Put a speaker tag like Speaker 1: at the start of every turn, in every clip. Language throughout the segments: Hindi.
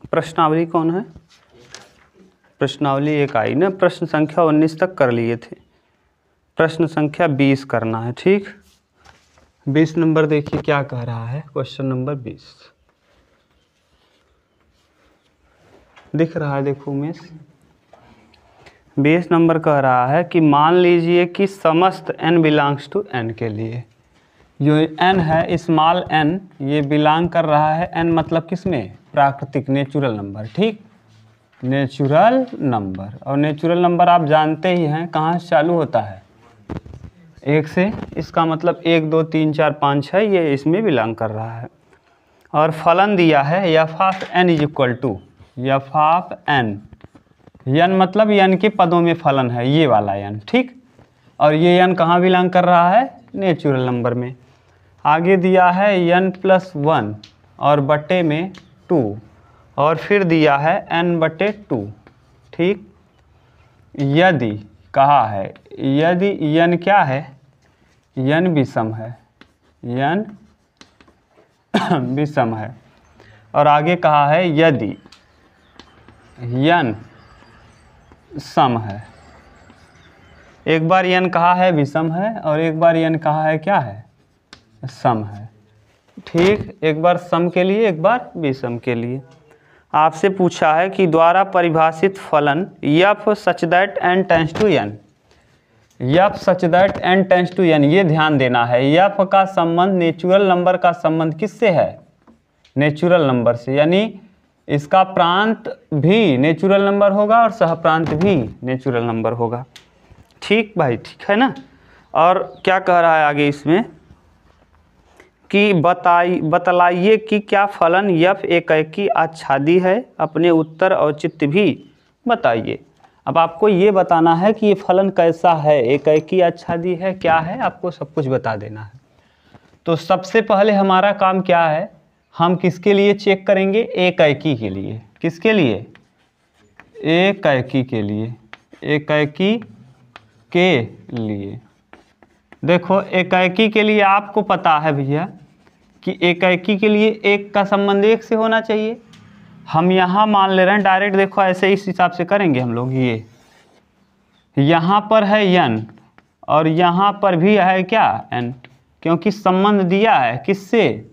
Speaker 1: प्रश्नावली कौन है? प्रश्नावली एक आई ना, प्रश्न संख्या 19 तक कर लिए थे, प्रश्न संख्या 20 करना है। ठीक, 20 नंबर देखिए क्या कह रहा है। क्वेश्चन नंबर 20 दिख रहा है, देखो उमेश। 20 नंबर कह रहा है कि मान लीजिए कि समस्त n बिलोंग्स टू n के लिए, जो n है स्मॉल n, ये बिलोंग कर रहा है n मतलब किसमें? प्राकृतिक, नेचुरल नंबर। ठीक, नेचुरल नंबर। और नेचुरल नंबर आप जानते ही हैं कहाँ से चालू होता है? 1 से। इसका मतलब 1 2 3 4 5 6 ये इसमें बिलोंग कर रहा है। और फलन दिया है f of n is equal to f of n, n मतलब n के पदों में फलन है, ये वाला n। ठीक, और ये n कहाँ बिलोंग कर रहा है? नेचुरल नंबर में। आगे दिया है n+1 और बटे में 2, और फिर दिया है n/2। ठीक, यदि कहा है, यदि n क्या है? n विषम है, n विषम है। और आगे कहा है यदि n सम है। एक बार n कहा है विषम है, और एक बार n कहा है क्या है? सम है। ठीक, एक बार सम के लिए, एक बार विषम के लिए। आपसे पूछा है कि द्वारा परिभाषित फलन f such that n tends to n, f such that n tends to n, ये ध्यान देना है। f का संबंध नेचुरल नंबर का संबंध किससे है? नेचुरल नंबर से, यानी इसका प्रांत भी नेचुरल नंबर होगा और सहप्रांत भी नेचुरल नंबर होगा। ठीक भाई, ठीक है ना। और क्या कह रहा है आगे इसमें कि बतलाइए कि क्या फलन f एकाकी आच्छादी है? अपने उत्तर औचित्य भी बताइए। अब आपको ये बताना है कि ये फलन कैसा है, एकाकी आच्छादी है, क्या है, आपको सब कुछ बता देना है। तो सबसे पहले हमारा काम क्या है? हम किसके लिए चेक करेंगे? एकाकी के लिए। किसके लिए? एकाकी के लिए, एकाकी के लिए। देखो एकाकी के लिए आपको पता है भैया कि एकाकी के लिए एक का संबंध एक से होना चाहिए। हम यहाँ मान ले रहे हैं डायरेक्ट, देखो ऐसे इस हिसाब से करेंगे हम लोग। ये यहाँ पर है n और यहाँ पर भी है क्या? n, क्योंकि संबंध दिया है किससे?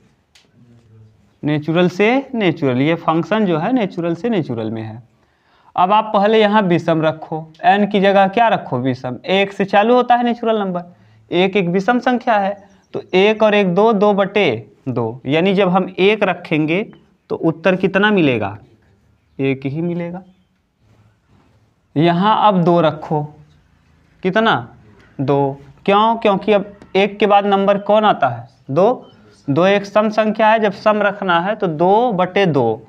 Speaker 1: नेचुरल से नेचुरल। ये फंक्शन जो है नेचुरल से नेचुरल में है। अब आप पहले यहाँ विषम रखो, n की जगह क्या रखो? विषम। 1 से चालू होता है नेचुरल नंबर, 1 एक विषम संख्या है, तो 1 और 1 2, 2/2, यानी जब हम 1 रखेंगे तो उत्तर कितना मिलेगा? 1 ही मिलेगा। यहाँ अब 2 रखो, कितना? 2। क्यों? क्योंकि अब 1 के बाद नंबर कौन आता है? 2। 2 एक सम संख्या है, जब सम रखना है तो 2/2।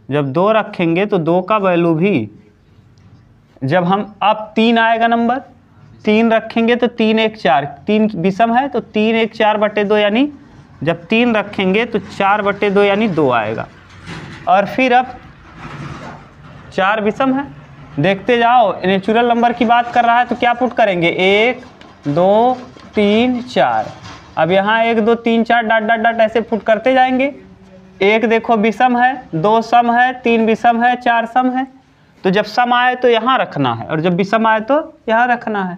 Speaker 1: जब 2 रखेंगे तो 2 का वैल्यू भी, जब हम अब 3 आएगा नंबर, 3 रखेंगे तो 3 1 4, 3 विषम है तो 3 1 4/2, यानी जब 3 रखेंगे तो 4/2 यानी 2 आएगा। और फिर अब 4 विषम है, देखते जाओ। नेचुरल नंबर की बात कर रहा है तो क्या पुट करेंगे? 1 2 3 4। अब यहाँ 1 2 3 4 डॉट डॉट डॉट ऐसे पुट करते जाएंगे। 1 देखो विषम है, 2 सम है, 3 विषम है, 4 सम है। तो जब सम आए तो यहाँ रखना है, और जब विषम आए तो यहाँ रखना है।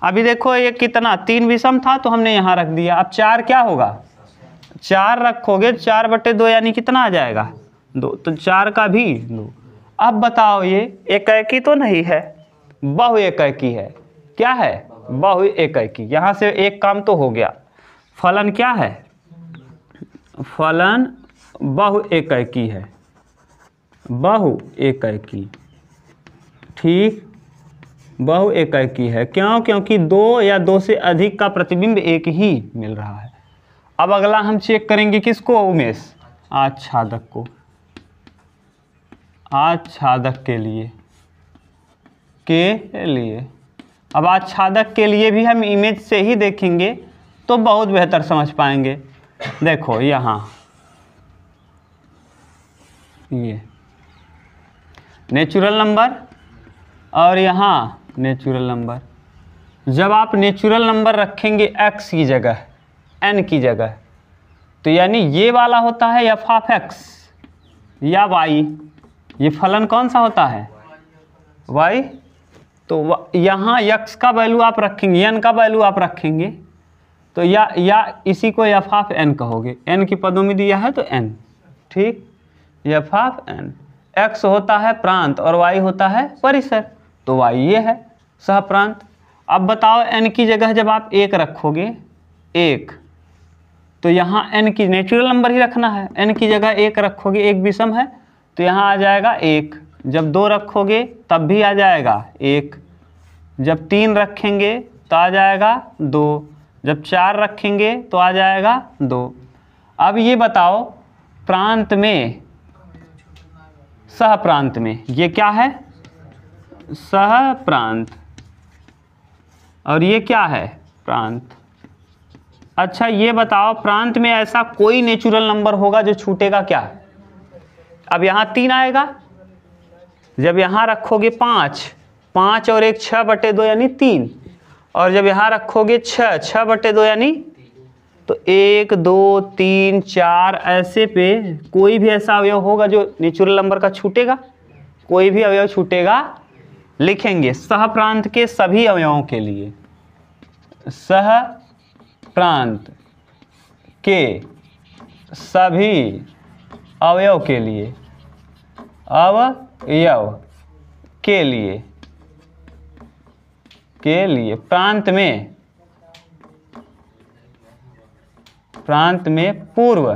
Speaker 1: अभी देखो ये कितना? 3 विषम था तो हमने यहाँ रख दिया। अब 4 क्या होगा? 4 रखोगे 4/2 यानी कितना आ जाएगा? 2। तो 4 का भी 2। अब बताओ ये एकाकी तो नहीं है, बहु एकाकी है। क्या है? बहु एकाकी। यहाँ से एक काम तो हो गया। फलन क्या है? फलन बहु एकाकी है, बहु एकाकी। ठीक, बहु एकाकी है। क्यों? क्योंकि 2 या 2 से अधिक का प्रतिबिंब एक ही मिल रहा है। अब अगला हम चेक करेंगे किसको उमेश? आच्छादक को। आच्छादक के लिए, अब आच्छादक के लिए भी हम इमेज से ही देखेंगे तो बहुत बेहतर समझ पाएंगे। देखो यहाँ ये नेचुरल नंबर और यहाँ नेचुरल नंबर। जब आप नेचुरल नंबर रखेंगे x की जगह, n की जगह, तो यानी ये वाला होता है f ऑफ x, या y, ये फलन कौन सा होता है y। तो यहाँ x का वैल्यू आप रखेंगे, n का वैल्यू आप रखेंगे, तो या इसी को एफ ऑफ n कहोगे, n की पदों में दिया है तो n, ठीक। एफ ऑफ n, x होता है प्रांत और y होता है परिसर, तो y ये है सह प्रांत। अब बताओ n की जगह जब आप 1 रखोगे, 1, तो यहाँ n की नेचुरल नंबर ही रखना है, n की जगह 1 रखोगे, 1 विषम है तो यहाँ आ जाएगा 1, जब 2 रखोगे तब भी आ जाएगा 1, जब 3 रखेंगे तो आ जाएगा 2, जब 4 रखेंगे तो आ जाएगा 2। अब ये बताओ प्रांत में, सह प्रांत में, ये क्या है सह प्रांत और ये क्या है प्रांत। अच्छा ये बताओ प्रांत में ऐसा कोई नेचुरल नंबर होगा जो छूटेगा क्या। अब यहाँ 3 आएगा, जब यहाँ रखोगे 5, 5 और 1 6/2 यानी 3, और जब यहाँ रखोगे 6, 6/2 यानी, तो 1 2 3 4 ऐसे पे कोई भी ऐसा अवयव होगा जो नेचुरल नंबर का छूटेगा, कोई भी अवयव छूटेगा। लिखेंगे सह प्रांत के सभी अवयवों के लिए, सह प्रांत के सभी अवयव के लिए, अवयव के लिए प्रांत में पूर्व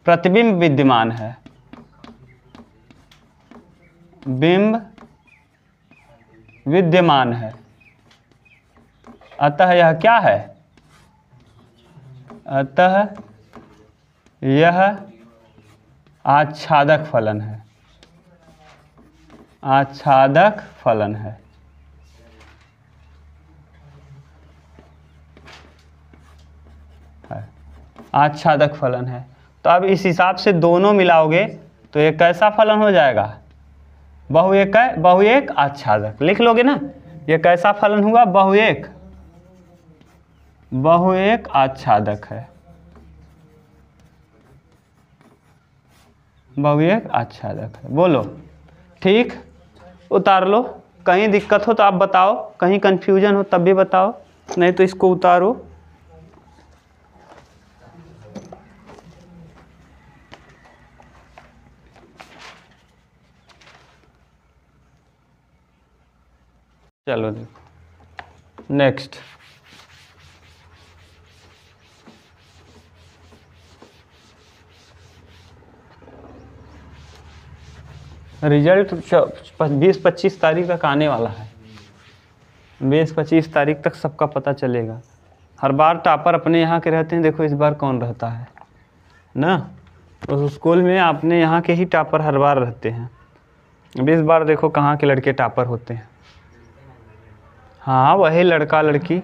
Speaker 1: प्रतिबिंब विद्यमान है, बिंब विद्यमान है, अतः यह क्या है, अतः यह आच्छादक फलन है, आच्छादक फलन है। आच्छादक फलन है। तो अब इस हिसाब से दोनों मिलाओगे तो ये कैसा फलन हो जाएगा, बहुएक आच्छादक। लिख लोगे ना, ये कैसा फलन हुआ, बहुएक आच्छादक है, बहुएक आच्छादक है। बोलो ठीक, उतार लो। कहीं दिक्कत हो तो आप बताओ, कहीं कंफ्यूजन हो तब भी बताओ, नहीं तो इसको उतारो। चलो देखो नेक्स्ट, रिजल्ट 20-25 तारीख तक आने वाला है, 20-25 तारीख तक सबका पता चलेगा। हर बार टॉपर अपने यहाँ के रहते हैं, देखो इस बार कौन रहता है ना, उस स्कूल में अपने यहाँ के ही टॉपर हर बार रहते हैं। अब इस बार देखो कहाँ के लड़के टॉपर होते हैं। हाँ वही लड़का लड़की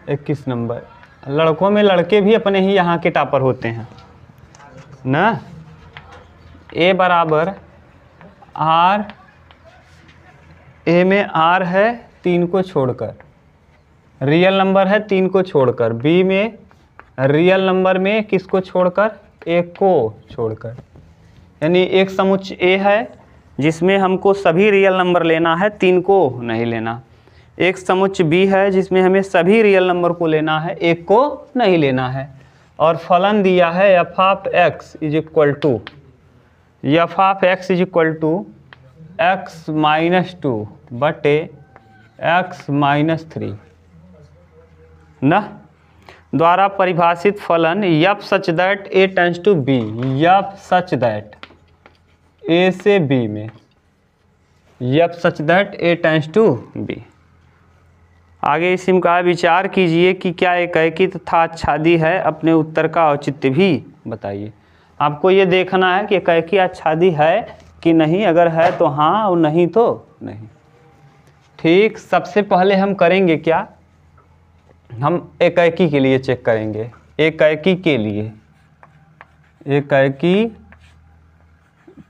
Speaker 1: 21 नंबर, लड़कों में लड़के भी अपने ही यहाँ के टॉपर होते हैं ना। ए बराबर आर, ए में आर है 3 को छोड़कर, रियल नंबर है 3 को छोड़कर, बी में रियल नंबर में किसको छोड़कर, 1 को छोड़कर, यानी एक समुच्चय ए है जिसमें हमको सभी रियल नंबर लेना है, 3 को नहीं लेना। एक समुच्चय बी है जिसमें हमें सभी रियल नंबर को लेना है, 1 को नहीं लेना है। और फलन दिया है f of x is equal to, F of x is equal to x-2 बटे x-3 ना, द्वारा परिभाषित फलन if such that a tends to b, if such that a से बी में, if such that a tends to b. आगे इसी का विचार कीजिए कि क्या एकाएकी तथा आच्छादी है, अपने उत्तर का औचित्य भी बताइए। आपको ये देखना है कि एकाएकी आच्छादी है कि नहीं, अगर है तो हाँ और नहीं तो नहीं। ठीक, सबसे पहले हम करेंगे क्या, हम एकाएकी के लिए चेक करेंगे, एकाएकी के लिए, एकाएकी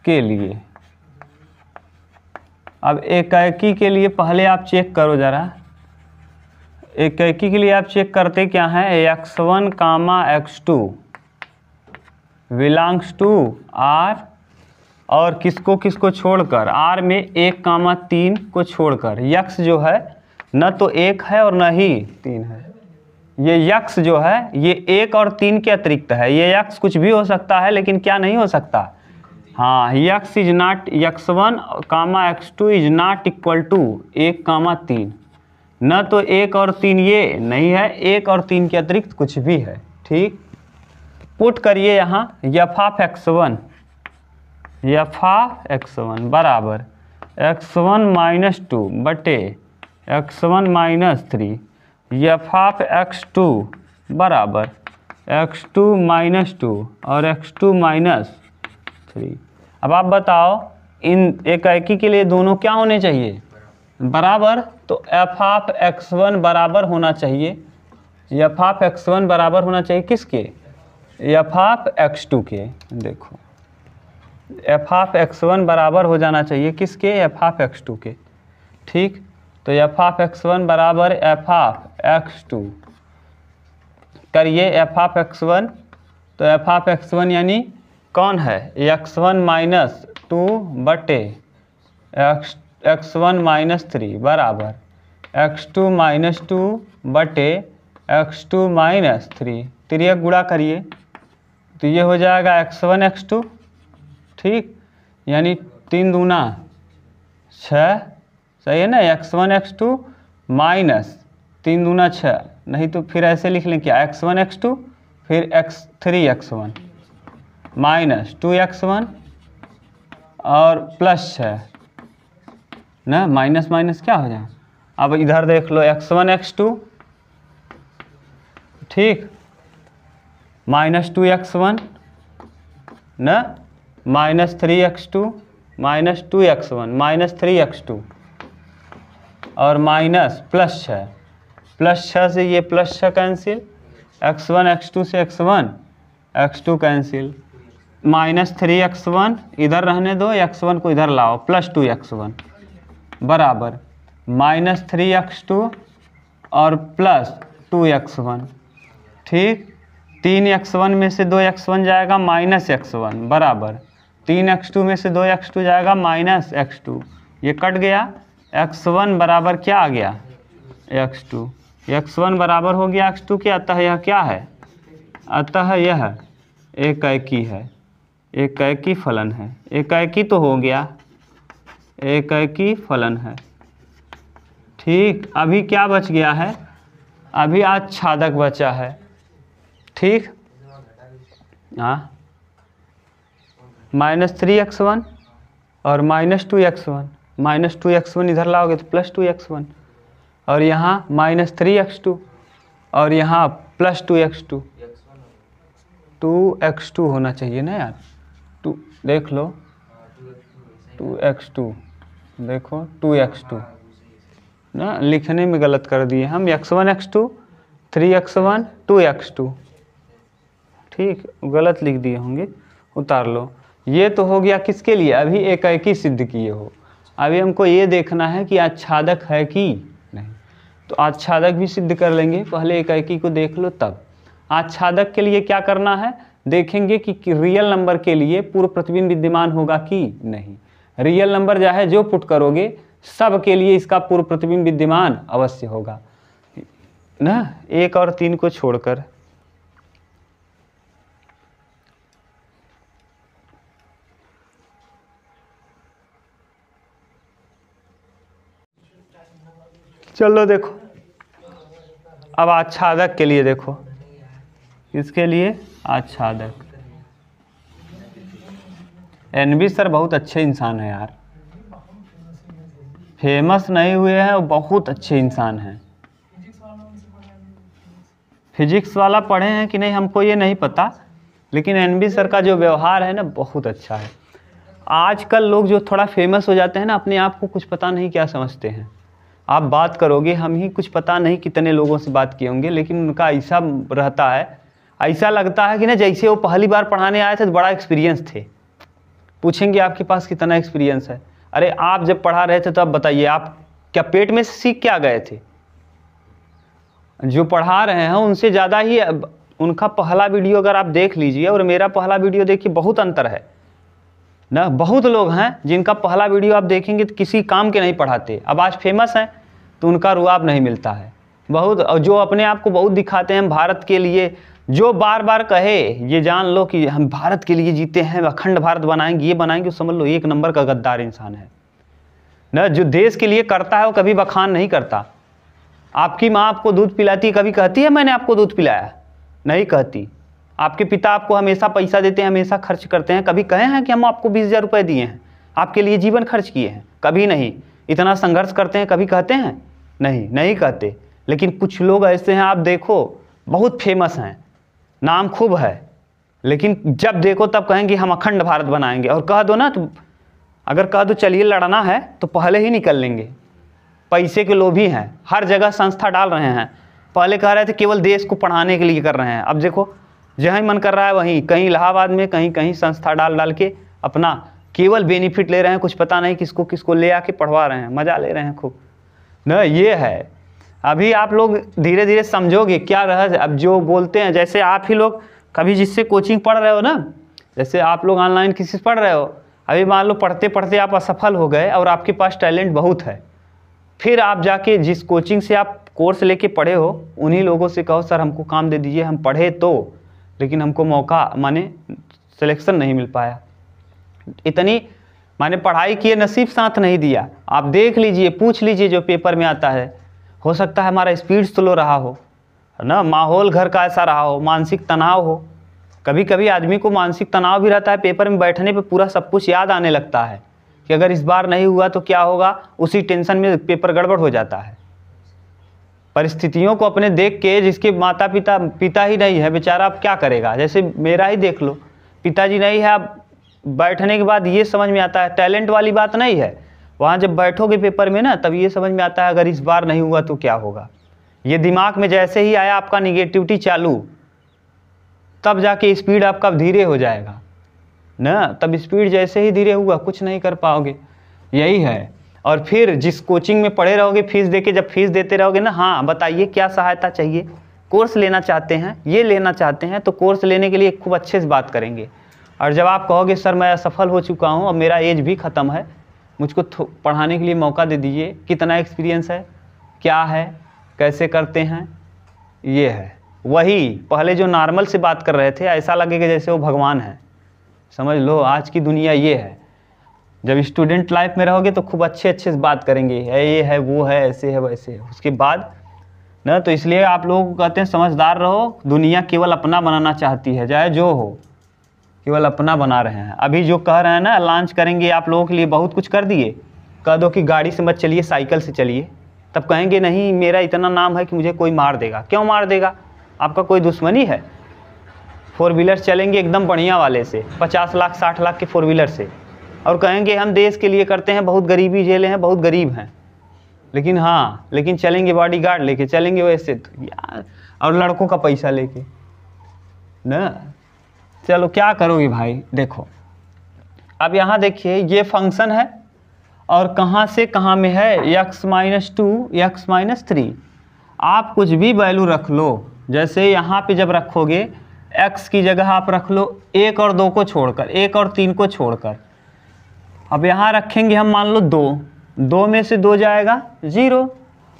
Speaker 1: के लिए। अब एकाएकी के लिए पहले आप चेक करो ज़रा, एकाएकी के लिए आप चेक करते क्या हैं, x1, x2 belongs to R और किसको किसको छोड़कर, r में 1,3 को छोड़कर यक्स जो है न तो 1 है और न ही 3 है। ये यक्स जो है ये 1 और 3 के अतिरिक्त है। ये यक्स कुछ भी हो सकता है लेकिन क्या नहीं हो सकता, हाँ, x is not x1 comma x2 is not equal to 1,3। न तो 1 और 3 ये नहीं है, 1 और 3 के अतिरिक्त कुछ भी है। ठीक, पुट करिए यहाँ एफ ऑफ x1 बराबर x1 माइनस 2 बटे x1 minus 3 F of x2 बराबर x2 माइनस 2 और x2 माइनस 3। अब आप बताओ इन एकाएकी के लिए दोनों क्या होने चाहिए, बराबर। तो एफ ऑफ x1 बराबर होना चाहिए, एफ ऑफ x1 बराबर होना चाहिए किसके, एफ ऑफ x2 के। देखो एफ ऑफ x1 बराबर हो जाना चाहिए किसके, एफ ऑफ x2 के। ठीक, तो एफ ऑफ x1 बराबर एफ ऑफ x2 करिए एफ ऑफ x1। तो एफ ऑफ x1 यानी कौन है, x1 माइनस 2 बटे x1 माइनस 3 बराबर x2 माइनस 2 बटे x2 माइनस 3। त्रियक गुणा करिए तो ये हो जाएगा x1 x2। ठीक, यानी 3 दूना 6, सही है ना, x1 x2 माइनस 3 दूना 6, नहीं तो फिर ऐसे लिख लें क्या, x1 x2 फिर 3 x1 माइनस 2 x1 और प्लस 6 ना, माइनस माइनस क्या हो जाए। अब इधर देख लो x1 x2, ठीक, माइनस 2 x1 ना, minus 3 x2 minus 2 x1 minus 3 x2 और माइनस प्लस 6, प्लस 6 से ये प्लस 6 कैंसिल, x1 x2 से x1 x2 cancel, minus 3 x1 इधर रहने दो, x1 को इधर लाओ, प्लस 2 x1 बराबर माइनस 3 x2 और प्लस 2 x1। ठीक, 3 x1 में से 2 x1 जाएगा माइनस x1 बराबर 3 x2 में से 2 x2 जाएगा माइनस x2, ये कट गया। x1 बराबर क्या आ गया, x2, x1 बराबर हो गया x2 के। अतः यह क्या है, अतः यह एकाएकी है, एकाएकी फलन है। एकाएकी तो हो गया, एकाएकी फलन है। ठीक, अभी क्या बच गया है, अभी आच्छादक बचा है। ठीक, हाँ, माइनस 3 x1 और माइनस 2 x1, माइनस 2 x1 इधर लाओगे तो प्लस 2 x1 और यहाँ माइनस 3 x2 और यहाँ प्लस 2 x2, 2 x2 होना चाहिए ना यार, 2 देख लो 2 x2, देखो 2 x2 ना, लिखने में गलत कर दिए हम, x1 x2 3 x1 2 x2। ठीक, गलत लिख दिए होंगे, उतार लो। ये तो हो गया किसके लिए, अभी एकाएकी सिद्ध किए हो। अभी हमको ये देखना है कि आच्छादक है कि नहीं, तो आच्छादक भी सिद्ध कर लेंगे, पहले एकाएकी को देख लो तब। आच्छादक के लिए क्या करना है, देखेंगे कि रियल नंबर के लिए पूर्व प्रतिबिंब विद्यमान होगा कि नहीं। रियल नंबर चाहे जो पुट करोगे सब के लिए इसका पूर्व प्रतिबिंब विद्यमान अवश्य होगा ना, 1 और 3 को छोड़कर। चलो देखो अब आच्छादक के लिए देखो, इसके लिए आच्छादक। NB सर बहुत अच्छे इंसान है यार, फेमस नहीं हुए हैं, वो बहुत अच्छे इंसान हैं। फिजिक्स वाला पढ़े हैं कि नहीं हमको ये नहीं पता, लेकिन NB सर का जो व्यवहार है ना बहुत अच्छा है। आजकल लोग जो थोड़ा फेमस हो जाते हैं ना, अपने आप को कुछ पता नहीं क्या समझते हैं। आप बात करोगे, हम ही कुछ पता नहीं कितने लोगों से बात किए होंगे, लेकिन उनका ऐसा रहता है, ऐसा लगता है कि ना जैसे वो पहली बार पढ़ाने आए थे तो बड़ा एक्सपीरियंस थे। पूछेंगे आपके पास कितना एक्सपीरियंस है, अरे आप जब पढ़ा रहे थे तो आप बताइए, आप क्या पेट में से सीख क्या गए थे। जो पढ़ा रहे हैं उनसे ज़्यादा ही, उनका पहला वीडियो अगर आप देख लीजिए और मेरा पहला वीडियो देखिए, बहुत अंतर है ना। बहुत लोग हैं जिनका पहला वीडियो आप देखेंगे तो किसी काम के नहीं पढ़ाते, अब आज फेमस हैं तो उनका रुआब नहीं मिलता है। बहुत, और जो अपने आप को बहुत दिखाते हैं हम भारत के लिए, जो बार बार कहे ये जान लो कि हम भारत के लिए जीते हैं, अखंड भारत बनाएंगे, ये बनाएंगे, समझ लो एक नंबर का गद्दार इंसान है ना। जो देश के लिए करता है वो कभी बखान नहीं करता। आपकी माँ आपको दूध पिलाती है, कभी कहती है मैंने आपको दूध पिलाया? नहीं कहती। आपके पिता आपको हमेशा पैसा देते हैं, हमेशा खर्च करते हैं, कभी कहे हैं कि हम आपको 20,000 रुपये दिए हैं, आपके लिए जीवन खर्च किए हैं? कभी नहीं। इतना संघर्ष करते हैं, कभी कहते हैं? नहीं, नहीं कहते। लेकिन कुछ लोग ऐसे हैं, आप देखो बहुत फेमस हैं, नाम खूब है, लेकिन जब देखो तब कहेंगे हम अखंड भारत बनाएंगे, और कह दो ना तो अगर कह दो चलिए लड़ना है तो पहले ही निकल लेंगे। पैसे के लोभी हैं, हर जगह संस्था डाल रहे हैं। पहले कह रहे थे केवल देश को पढ़ाने के लिए कर रहे हैं, अब देखो जहाँ मन कर रहा है वहीं, कहीं इलाहाबाद में, कहीं कहीं संस्था डाल के अपना केवल बेनिफिट ले रहे हैं। कुछ पता नहीं किसको किसको ले आके पढ़वा रहे हैं, मज़ा ले रहे हैं खूब ना। ये है, अभी आप लोग धीरे धीरे समझोगे क्या रहस्य। अब जो बोलते हैं, जैसे आप ही लोग कभी जिससे कोचिंग पढ़ रहे हो ना, जैसे आप लोग ऑनलाइन किसी से पढ़ रहे हो, अभी मान लो पढ़ते पढ़ते आप असफल हो गए और आपके पास टैलेंट बहुत है, फिर आप जाके जिस कोचिंग से आप कोर्स लेके पढ़े हो उन्हीं लोगों से कहो सर हमको काम दे दीजिए, हम पढ़े तो, लेकिन हमको मौका माने सिलेक्शन नहीं मिल पाया, इतनी माने पढ़ाई किए नसीब साथ नहीं दिया। आप देख लीजिए, पूछ लीजिए जो पेपर में आता है, हो सकता है हमारा स्पीड स्लो रहा हो ना, माहौल घर का ऐसा रहा हो, मानसिक तनाव हो। कभी कभी आदमी को मानसिक तनाव भी रहता है, पेपर में बैठने पे पूरा सब कुछ याद आने लगता है कि अगर इस बार नहीं हुआ तो क्या होगा, उसी टेंशन में पेपर गड़बड़ हो जाता है। परिस्थितियों को अपने देख के, जिसके माता पिता ही नहीं है बेचारा, अब क्या करेगा। जैसे मेरा ही देख लो, पिताजी नहीं है, अब बैठने के बाद ये समझ में आता है, टैलेंट वाली बात नहीं है, वहाँ जब बैठोगे पेपर में ना तब ये समझ में आता है अगर इस बार नहीं हुआ तो क्या होगा। ये दिमाग में जैसे ही आया आपका निगेटिविटी चालू, तब जाके स्पीड आपका धीरे हो जाएगा ना। तब स्पीड जैसे ही धीरे हुआ कुछ नहीं कर पाओगे, यही है। और फिर जिस कोचिंग में पढ़े रहोगे, फीस देके जब फीस देते रहोगे ना, हाँ बताइए क्या सहायता चाहिए, कोर्स लेना चाहते हैं, ये लेना चाहते हैं, तो कोर्स लेने के लिए खूब अच्छे से बात करेंगे। और जब आप कहोगे सर मैं असफल हो चुका हूँ, अब मेरा एज भी ख़त्म है, मुझको पढ़ाने के लिए मौका दे दीजिए, कितना एक्सपीरियंस है, क्या है, कैसे करते हैं, ये है। वही पहले जो नॉर्मल से बात कर रहे थे, ऐसा लगेगा जैसे वो भगवान है। समझ लो आज की दुनिया ये है। जब स्टूडेंट लाइफ में रहोगे तो खूब अच्छे से बात करेंगे, ये है वो है, ऐसे है वैसे है, उसके बाद ना। तो इसलिए आप लोगों को कहते हैं समझदार रहो, दुनिया केवल अपना बनाना चाहती है, चाहे जो हो, केवल अपना बना रहे हैं। अभी जो कह रहे हैं ना लॉन्च करेंगे आप लोगों के लिए, बहुत कुछ कर दिए, कह दो कि गाड़ी से मत चलिए साइकिल से चलिए, तब कहेंगे नहीं मेरा इतना नाम है कि मुझे कोई मार देगा। क्यों मार देगा, आपका कोई दुश्मनी है? 4 व्हीलर चलेंगे एकदम बढ़िया वाले से, 50 लाख 60 लाख के 4 व्हीलर से, और कहेंगे हम देश के लिए करते हैं, बहुत गरीबी झेले हैं, बहुत गरीब हैं, लेकिन हाँ लेकिन चलेंगे बॉडीगार्ड लेके चलेंगे वैसे तो यार, और लड़कों का पैसा लेके ना। चलो क्या करोगे भाई। देखो अब यहाँ देखिए ये फंक्शन है और कहाँ से कहाँ में है, x-2 x-3। आप कुछ भी वैल्यू रख लो, जैसे यहाँ पे जब रखोगे x की जगह आप रख लो 1 और 2 को छोड़कर, 1 और 3 को छोड़कर। अब यहाँ रखेंगे हम मान लो 2, 2 में से 2 जाएगा 0,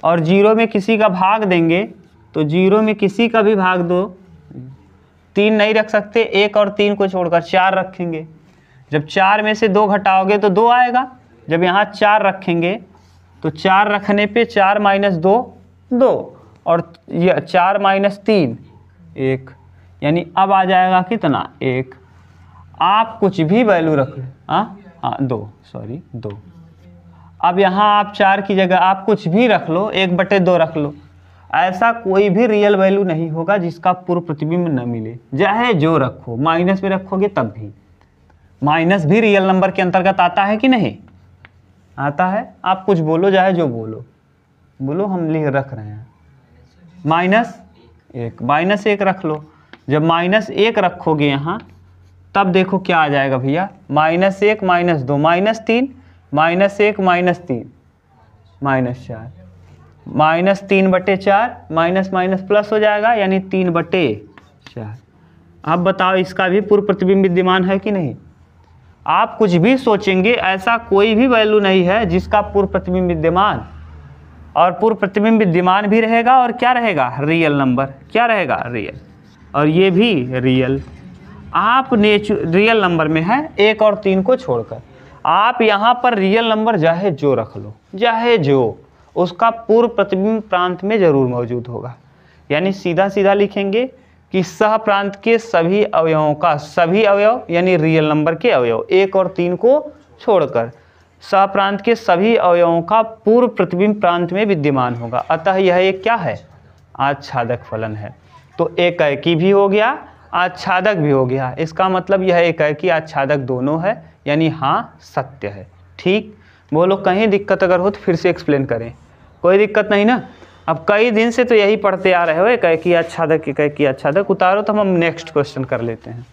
Speaker 1: और 0 में किसी का भाग देंगे तो 0 में किसी का भी भाग दो, 3 नहीं रख सकते, 1 और 3 को छोड़कर 4 रखेंगे। जब 4 में से 2 घटाओगे तो 2 आएगा। जब यहाँ 4 रखेंगे तो 4 रखने पे 4 - 2 2, और ये 4 - 3 1, यानी अब आ जाएगा कितना 1। आप कुछ भी वैल्यू रख लो, हाँ 2। अब यहाँ आप 4 की जगह आप कुछ भी रख लो, 1/2 रख लो, ऐसा कोई भी रियल वैल्यू नहीं होगा जिसका पूर्व प्रतिबिंब न मिले, चाहे जो रखो। माइनस में रखोगे तब भी, माइनस भी रियल नंबर के अंतर्गत आता है कि नहीं आता है। आप कुछ बोलो, चाहे जो बोलो हम रख रहे हैं -1 रख लो। जब -1 रखोगे यहाँ तब देखो क्या आ जाएगा भैया, -1 - 2 -3 -1 -3 -4, -3/4 माइनस प्लस हो जाएगा, यानी 3/4। अब बताओ इसका भी पूर्व प्रतिबिंब विद्यमान है कि नहीं। आप कुछ भी सोचेंगे ऐसा कोई भी वैल्यू नहीं है जिसका पूर्व प्रतिबिंब विद्यमान, और पूर्व प्रतिबिंब विद्यमान भी रहेगा और क्या रहेगा, रियल नंबर, क्या रहेगा, रियल, और ये भी रियल। आप रियल नंबर में है 1 और 3 को छोड़कर, आप यहाँ पर रियल नंबर चाहे जो रख लो, चाहे जो, उसका पूर्व प्रतिबिंब प्रांत में जरूर मौजूद होगा। यानी सीधा सीधा लिखेंगे कि सह प्रांत के सभी अवयवों का, सभी अवयव यानी रियल नंबर के अवयव 1 और 3 को छोड़कर सह प्रांत के सभी अवयवों का पूर्व प्रतिबिंब प्रांत में विद्यमान होगा। अतः यह एक क्या है, आच्छादक फलन है। तो एकाएकी भी हो गया, आच्छादक भी हो गया। इसका मतलब यह एकाएकी आच्छादक दोनों है, यानी हाँ सत्य है। ठीक, बोलो कहीं दिक्कत अगर हो तो फिर से एक्सप्लेन करें, कोई दिक्कत नहीं ना। अब कई दिन से तो यही पढ़ते आ रहे हो, एकाएकी आच्छादक, एकाएकी आच्छादक। उतारो तो हम नेक्स्ट क्वेश्चन कर लेते हैं।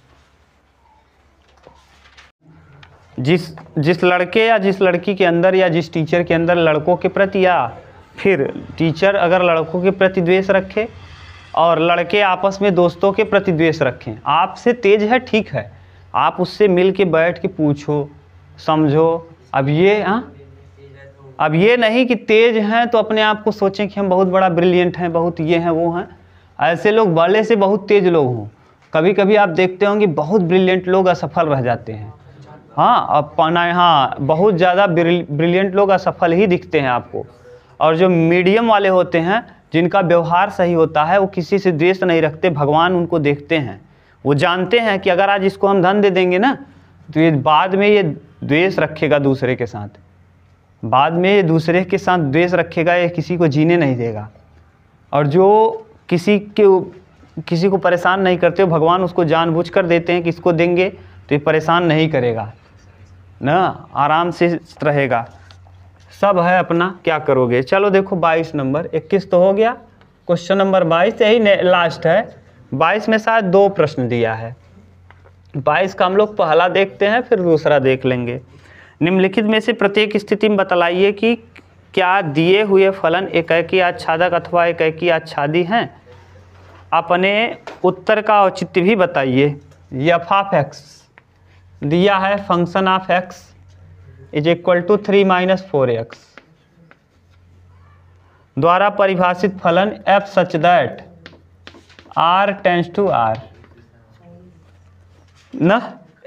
Speaker 1: जिस लड़के या जिस लड़की के अंदर या जिस टीचर के अंदर लड़कों के प्रति या फिर टीचर अगर लड़कों के प्रति द्वेष रखे और लड़के आपस में दोस्तों के प्रति द्वेष रखें, आपसे तेज है ठीक है, आप उससे मिल के बैठ के पूछो समझो। अब ये नहीं कि तेज हैं तो अपने आप को सोचें कि हम बहुत बड़ा ब्रिलियंट हैं, बहुत ये हैं वो हैं। ऐसे लोग भले से बहुत तेज लोग हों, कभी कभी आप देखते होंगे बहुत ब्रिलियंट लोग असफल रह जाते हैं। हाँ, बहुत ज़्यादा ब्रिलियंट लोग असफल ही दिखते हैं आपको। और जो मीडियम वाले होते हैं, जिनका व्यवहार सही होता है, वो किसी से द्वेष नहीं रखते, भगवान उनको देखते हैं। वो जानते हैं कि अगर आज इसको हम धन दे देंगे ना, तो ये बाद में ये द्वेष रखेगा दूसरे के साथ, बाद में ये दूसरे के साथ द्वेष रखेगा, ये किसी को जीने नहीं देगा। और जो किसी को परेशान नहीं करते, भगवान उसको जानबूझकर देते हैं कि इसको देंगे तो ये परेशान नहीं करेगा ना, आराम से रहेगा। सब है अपना, क्या करोगे। चलो देखो 22 नंबर, 21 तो हो गया, क्वेश्चन नंबर 22 यही लास्ट है। 22 में शायद 2 प्रश्न दिया है। 22 का हम लोग पहला देखते हैं, फिर दूसरा देख लेंगे। निम्नलिखित में से प्रत्येक स्थिति में बतलाइए कि क्या दिए हुए फलन एकाएकी आच्छादक अथवा एकाएकी आच्छादी हैं। अपने उत्तर का औचित्य भी बताइए। एफ ऑफ एक्स दिया है, function of x is equal to 3 - 4x द्वारा परिभाषित फलन f such that r tends to r ना।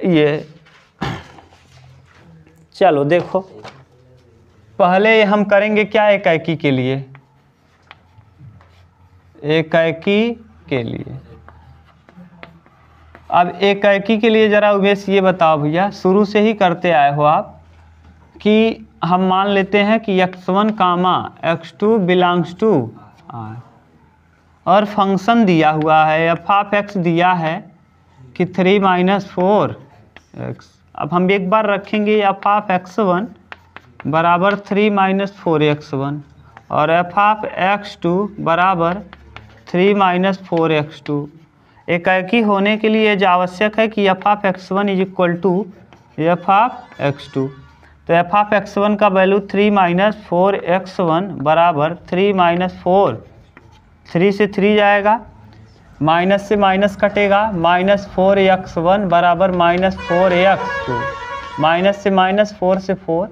Speaker 1: ये चलो देखो, पहले हम करेंगे क्या, एकाएकी के लिए, एकाएकी के लिए। अब एकाएकी के लिए जरा उमेश ये बताओ भैया, शुरू से ही करते आए हो आप, कि हम मान लेते हैं कि x1, x2 belongs to r और फंक्शन दिया हुआ है एफ ऑफ एक्स दिया है कि 3 - 4x। अब हम एक बार रखेंगे एफ ऑफ x1 बराबर 3 - 4x1 और एफ ऑफ x2 बराबर 3 - 4x2। एकाएकी होने के लिए जो आवश्यक है कि F of x1 is equal to F of x2। तो एफ ऑफ x1 का वैल्यू 3 - 4x1 बराबर 3 - 4, 3 से 3 जाएगा, माइनस से माइनस कटेगा, -4x1 बराबर -4x2, माइनस से -4 से 4,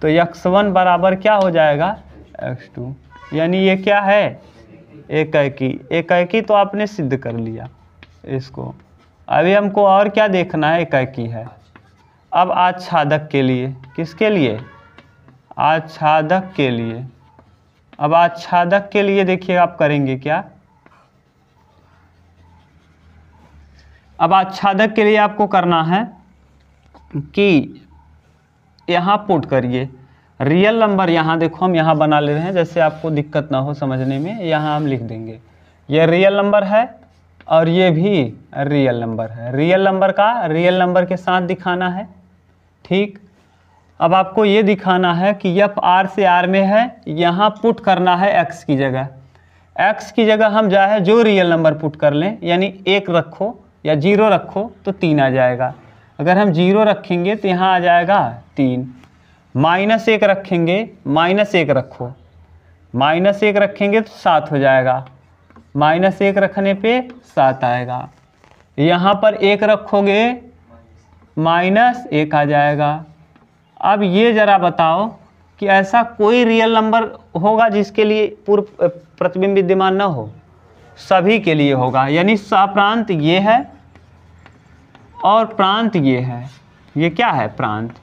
Speaker 1: तो x1 बराबर क्या हो जाएगा, x2। यानी ये क्या है, एकाएकी। एकाएकी तो आपने सिद्ध कर लिया इसको। अभी हमको और क्या देखना है, एकाएकी है। अब आच्छादक के लिए, किसके लिए, आच्छादक के लिए। अब आच्छादक के लिए देखिए आप करेंगे क्या। अब आच्छादक के लिए आपको करना है कि यहाँ पुट करिए रियल नंबर। यहाँ देखो हम यहाँ बना ले रहे हैं, जैसे आपको दिक्कत ना हो समझने में। यहाँ हम लिख देंगे ये रियल नंबर है और ये भी रियल नंबर है। रियल नंबर का रियल नंबर के साथ दिखाना है, ठीक। अब आपको ये दिखाना है कि एफ आर से आर में है, यहाँ पुट करना है एक्स की जगह। एक्स की जगह हम चाहे जो रियल नंबर पुट कर लें, यानी 1 रखो या 0 रखो तो 3 आ जाएगा। अगर हम 0 रखेंगे तो यहाँ आ जाएगा 3। -1 रखेंगे, -1 रखो, -1 रखेंगे तो 7 हो जाएगा। -1 रखने पे 7 आएगा। यहाँ पर 1 रखोगे -1 आ जाएगा। अब ये ज़रा बताओ कि ऐसा कोई रियल नंबर होगा जिसके लिए पूर्व प्रतिबिंब विद्यमान न हो? सभी के लिए होगा, यानी सहप्रांत ये है और प्रांत ये है। ये क्या है? प्रांत।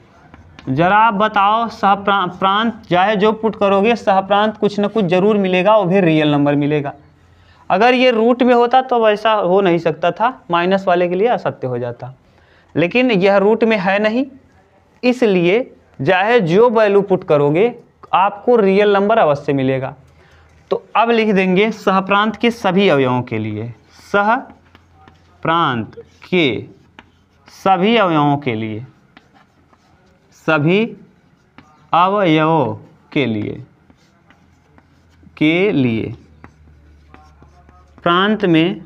Speaker 1: जरा आप बताओ, प्रांत चाहे जो पुट करोगे सहप्रांत कुछ न कुछ जरूर मिलेगा, वो भी रियल नंबर मिलेगा। अगर ये रूट में होता तो वैसा हो नहीं सकता था, माइनस वाले के लिए असत्य हो जाता, लेकिन यह रूट में है नहीं, इसलिए चाहे जो वैल्यू पुट करोगे आपको रियल नंबर अवश्य मिलेगा। तो अब लिख देंगे सहप्रांत के सभी अवयवों के लिए, सहप्रांत के सभी अवयवों के लिए, सभी अवयवों के लिए प्रांत में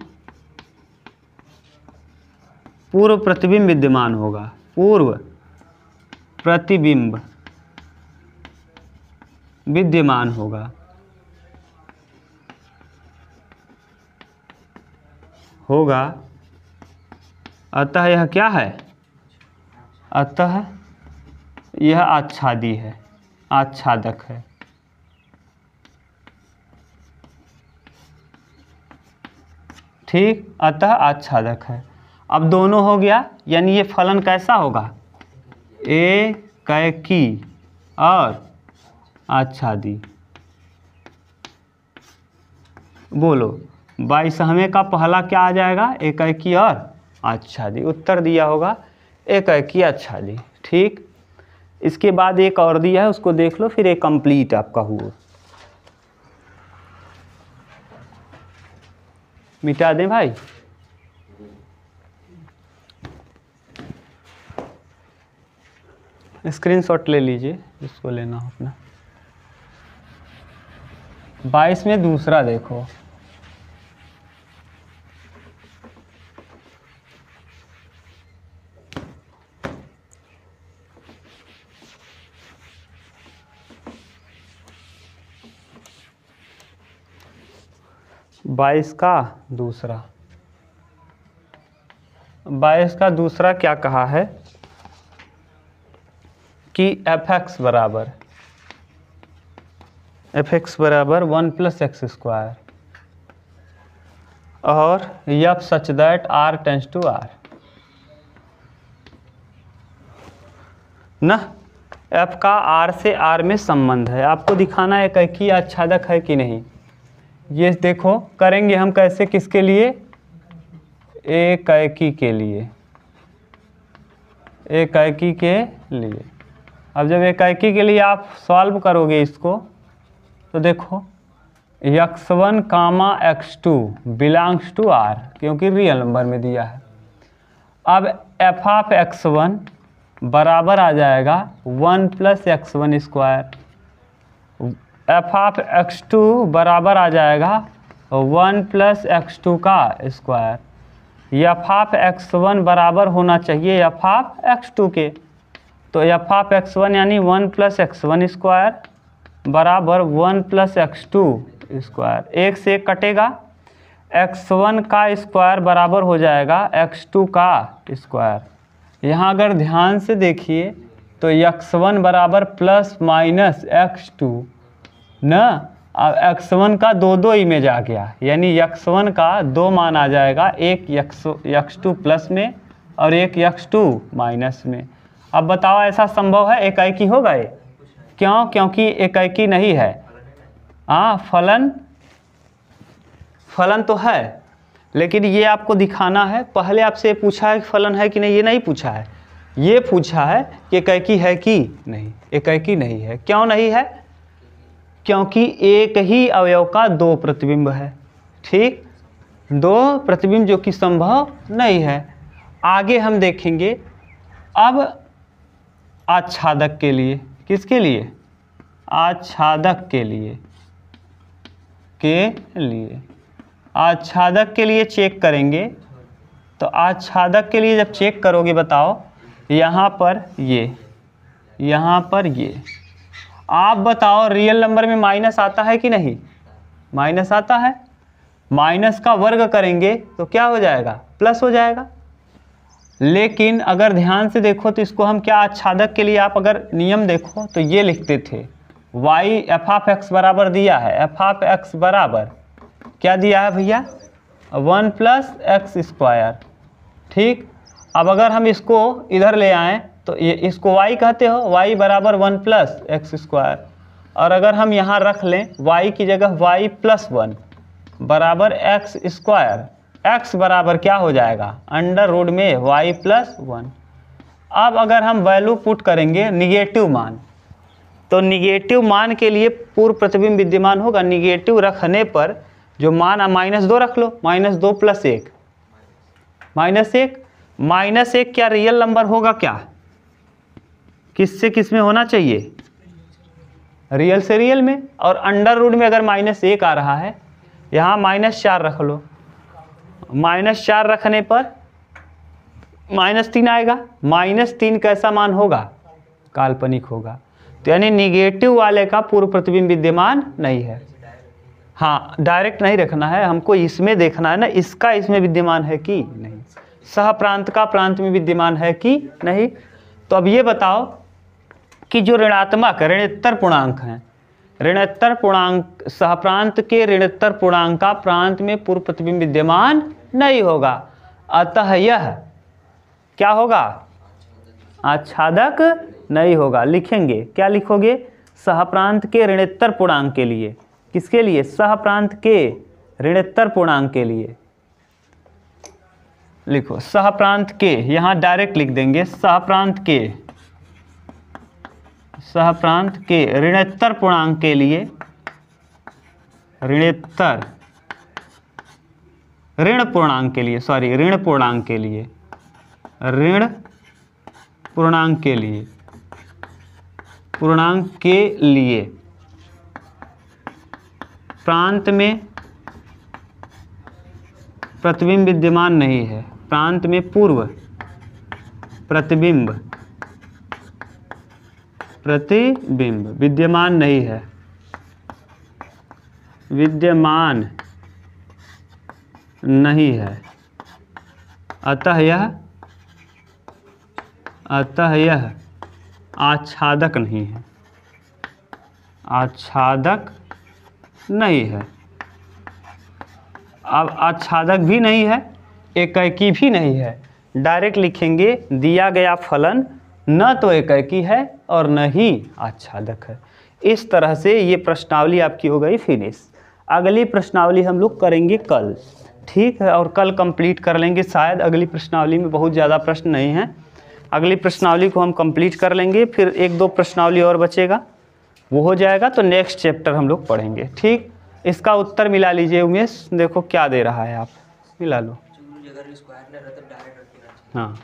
Speaker 1: पूर्व प्रतिबिंब विद्यमान होगा। पूर्व प्रतिबिंब विद्यमान होगा। अतः यह क्या है? अतः यह आच्छादी है, आच्छादक है। ठीक, अतः आच्छादक है। अब दोनों हो गया, यानी ये फलन कैसा होगा? एकैकी और आच्छादी। बोलो 22वें का पहला क्या आ जाएगा? एकैकी और आच्छादी। उत्तर दिया होगा एकैकी आच्छादी। ठीक, इसके बाद एक और दिया है, उसको देख लो, फिर एक कंप्लीट आपका हुआ। मिटा दें भाई? स्क्रीनशॉट ले लीजिए जिसको लेना हो अपना। 22 में दूसरा देखो, बाईस का दूसरा क्या कहा है कि fx बराबर 1 + x² और f such that r tends to r ना। f का r से r में संबंध है, आपको दिखाना है एकैकी आच्छादक है कि नहीं। ये देखो करेंगे हम कैसे, किसके लिए? एकैकी के लिए, एकैकी के लिए। अब जब एकैकी के लिए आप सॉल्व करोगे इसको, तो देखो x1, x2 belongs to r, क्योंकि रियल नंबर में दिया है। अब f(x1) बराबर आ जाएगा 1 + x1², f(x2) बराबर आ जाएगा 1 + x2²। f(x1) बराबर होना चाहिए f(x2) के, तो f(x1) यानी 1 + x1² बराबर 1 + x2²। एक से एक कटेगा, x1 का स्क्वायर बराबर हो जाएगा x2 का स्क्वायर। यहाँ अगर ध्यान से देखिए तो x1 बराबर ± x2 ना। अब x1 का 2 इमेज आ गया, यानी x1 का 2 मान आ जाएगा, एक x2 प्लस में और एक x2 माइनस में। अब बताओ ऐसा संभव है? एकैकी होगा ये? क्यों? क्योंकि एकैकी नहीं है। फलन तो है, लेकिन ये आपको दिखाना है। पहले आपसे पूछा है कि फलन है कि नहीं, ये नहीं पूछा है, ये पूछा है कि एकैकी है कि नहीं। एकैकी नहीं है। क्यों नहीं है? क्योंकि एक ही अवयव का 2 प्रतिबिंब है। ठीक, 2 प्रतिबिंब जो कि संभव नहीं है। आगे हम देखेंगे अब आच्छादक के लिए। किसके लिए? आच्छादक के लिए। आच्छादक के लिए चेक करेंगे, तो आच्छादक के लिए जब चेक करोगे, बताओ यहाँ पर ये, यहाँ पर ये, आप बताओ रियल नंबर में माइनस आता है कि नहीं? माइनस आता है। माइनस का वर्ग करेंगे तो क्या हो जाएगा? प्लस हो जाएगा। लेकिन अगर ध्यान से देखो तो इसको हम क्या आच्छादक के लिए आप अगर नियम देखो तो ये लिखते थे y एफ ऑफ एक्स बराबर दिया है, एफ ऑफ एक्स बराबर क्या दिया है भैया 1 प्लस एक्स स्क्वायर। ठीक, अब अगर हम इसको इधर ले आएँ तो ये इसको y कहते हो, y बराबर 1 प्लस एक्स स्क्वायर, और अगर हम यहाँ रख लें y की जगह y प्लस 1 बराबर एक्स स्क्वायर, x बराबर क्या हो जाएगा अंडर रूट में y प्लस 1। अब अगर हम वैल्यू पुट करेंगे निगेटिव मान, तो निगेटिव मान के लिए पूर्व प्रतिबिंब विद्यमान होगा। निगेटिव रखने पर जो मान -2 रख लो, -2 प्लस 1 -1 क्या रियल नंबर होगा क्या? किससे किस में होना चाहिए? रियल से रियल में। और अंडर रूट में अगर -1 आ रहा है, यहाँ -4 रख लो, -4 रखने पर -3 आएगा। -3 कैसा मान होगा? काल्पनिक होगा। तो यानी निगेटिव वाले का पूर्व प्रतिबिंब विद्यमान नहीं है। हाँ, डायरेक्ट नहीं रखना है, हमको इसमें देखना है ना, इसका इसमें विद्यमान है कि नहीं, सह प्रांत का प्रांत में विद्यमान है कि नहीं। तो अब ये बताओ कि जो ऋणात्मक ऋणोत्तर पूर्णांक हैं, ऋणोत्तर पूर्णांक सहप्रांत के ऋणोत्तर पूर्णांक का प्रांत में पूर्व प्रतिबिंब विद्यमान नहीं होगा, अतः यह क्या होगा? आच्छादक नहीं होगा। लिखेंगे, क्या लिखोगे? सहप्रांत के ऋणोत्तर पूर्णांक के लिए। किसके लिए? सहप्रांत के ऋणोत्तर पूर्णांक के लिए लिखो सहप्रांत के, यहाँ डायरेक्ट लिख देंगे सहप्रांत के ऋणोत्तर पूर्णांक के लिए, ऋण पूर्णांक के लिए, सॉरी ऋण पूर्णांक के लिए, ऋण पूर्णांक के लिए, पूर्णांक के लिए प्रांत में प्रतिबिंब विद्यमान नहीं है, प्रांत में पूर्व प्रतिबिंब विद्यमान नहीं है, विद्यमान नहीं है, अतः यह आच्छादक नहीं है, आच्छादक नहीं है। अब आच्छादक भी नहीं है, एकैकी भी नहीं है, डायरेक्ट लिखेंगे दिया गया फलन न तो एकैकी है और न ही आच्छादक है। इस तरह से ये प्रश्नावली आपकी हो गई फिनिश। अगली प्रश्नावली हम लोग करेंगे कल, ठीक है, और कल कंप्लीट कर लेंगे। शायद अगली प्रश्नावली में बहुत ज़्यादा प्रश्न नहीं हैं, अगली प्रश्नावली को हम कंप्लीट कर लेंगे, फिर 1-2 प्रश्नावली और बचेगा, वो हो जाएगा तो नेक्स्ट चैप्टर हम लोग पढ़ेंगे। ठीक, इसका उत्तर मिला लीजिए उमेश, देखो क्या दे रहा है, आप मिला लो। हाँ।